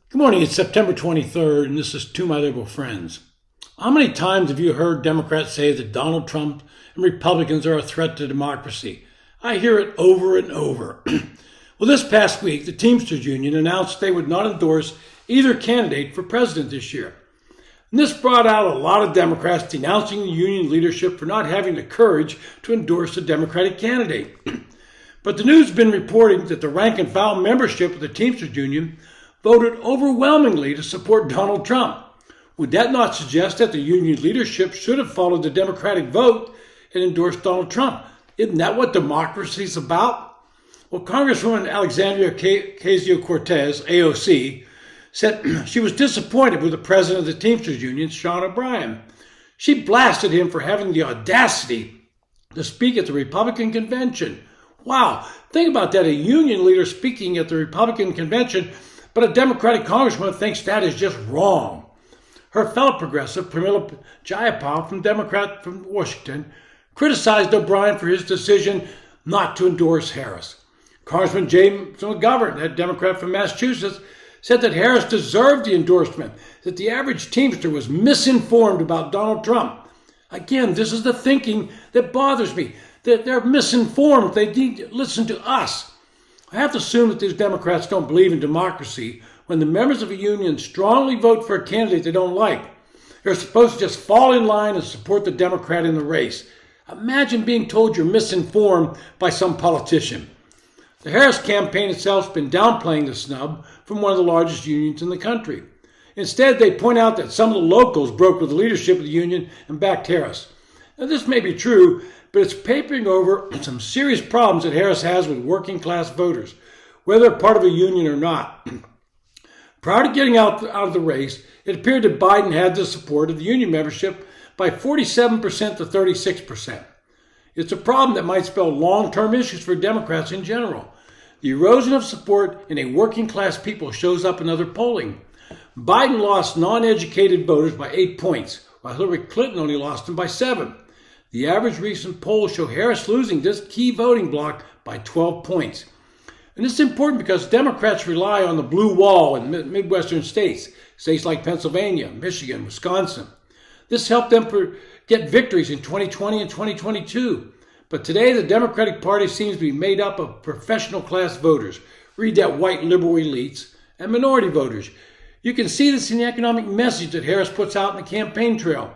Good morning, it's September 23rd, and this is To My Liberal Friends. How many times have you heard Democrats say that Donald Trump and Republicans are a threat to democracy? I hear it over and over. Well, this past week, the Teamsters union announced they would not endorse either candidate for president this year. And this brought out a lot of Democrats denouncing the union leadership for not having the courage to endorse a Democratic candidate. But the news has been reporting that the rank and file membership of the Teamsters union voted overwhelmingly to support Donald Trump. Would that not suggest that the union leadership should have followed the Democratic vote and endorsed Donald Trump? Isn't that what democracy is about? Well, Congresswoman Alexandria Ocasio-Cortez, AOC, said she was disappointed with the president of the Teamsters Union, Sean O'Brien. She blasted him for having the audacity to speak at the Republican convention. Wow, think about that, a union leader speaking at the Republican convention, but a Democratic congressman thinks that is just wrong. Her fellow progressive, Pramila Jayapal, Democrat from Washington, criticized O'Brien for his decision not to endorse Harris. Congressman James McGovern, that Democrat from Massachusetts, said that Harris deserved the endorsement, that the average Teamster was misinformed about Donald Trump. Again, this is the thinking that bothers me, that they're misinformed. They need to listen to us. I have to assume that these Democrats don't believe in democracy when the members of a union strongly vote for a candidate they don't like. They're supposed to just fall in line and support the Democrat in the race. Imagine being told you're misinformed by some politician. The Harris campaign itself has been downplaying the snub from one of the largest unions in the country. Instead, they point out that some of the locals broke with the leadership of the union and backed Harris. Now, this may be true, but it's papering over some serious problems that Harris has with working class voters, whether they're part of a union or not. Prior to getting out of the race, it appeared that Biden had the support of the union membership by 47% to 36%. It's a problem that might spell long-term issues for Democrats in general. The erosion of support in a working class people shows up in other polling. Biden lost non-educated voters by 8 points, while Hillary Clinton only lost them by 7. The average recent polls show Harris losing this key voting bloc by 12 points. And this is important because Democrats rely on the blue wall in Midwestern states like Pennsylvania, Michigan, Wisconsin. This helped them get victories in 2020 and 2022. But today, the Democratic Party seems to be made up of professional class voters. Read that white liberal elites and minority voters. You can see this in the economic message that Harris puts out in the campaign trail.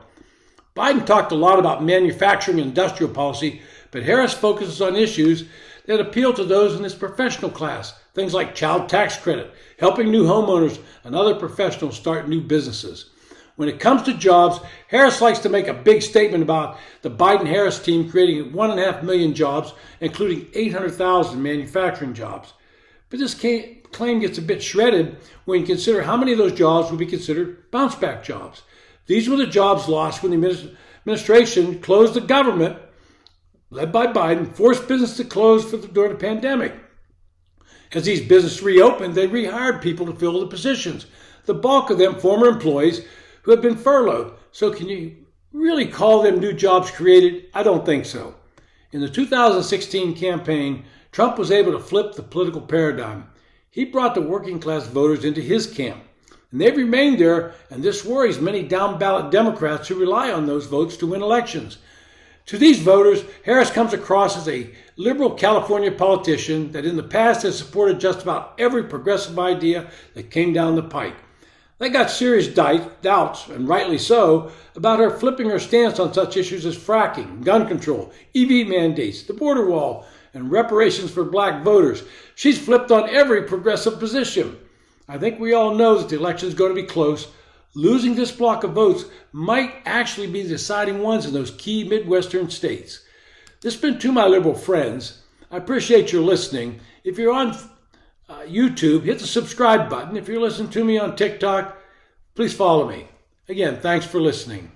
Biden talked a lot about manufacturing and industrial policy, but Harris focuses on issues that appeal to those in this professional class, things like child tax credit, helping new homeowners and other professionals start new businesses. When it comes to jobs, Harris likes to make a big statement about the Biden-Harris team creating 1.5 million jobs, including 800,000 manufacturing jobs. But this claim gets a bit shredded when you consider how many of those jobs would be considered bounce-back jobs. These were the jobs lost when the administration closed the government, led by Biden, forced business to close during the pandemic. As these businesses reopened, they rehired people to fill the positions. The bulk of them former employees who had been furloughed. So can you really call them new jobs created? I don't think so. In the 2016 campaign, Trump was able to flip the political paradigm. He brought the working class voters into his camp. And they've remained there, and this worries many down-ballot Democrats who rely on those votes to win elections. To these voters, Harris comes across as a liberal California politician that in the past has supported just about every progressive idea that came down the pike. They got serious doubts, and rightly so, about her flipping her stance on such issues as fracking, gun control, EV mandates, the border wall, and reparations for black voters. She's flipped on every progressive position. I think we all know that the election is going to be close. Losing this block of votes might actually be the deciding ones in those key Midwestern states. This has been To My Liberal Friends. I appreciate your listening. If you're on YouTube, hit the subscribe button. If you're listening to me on TikTok, please follow me. Again, thanks for listening.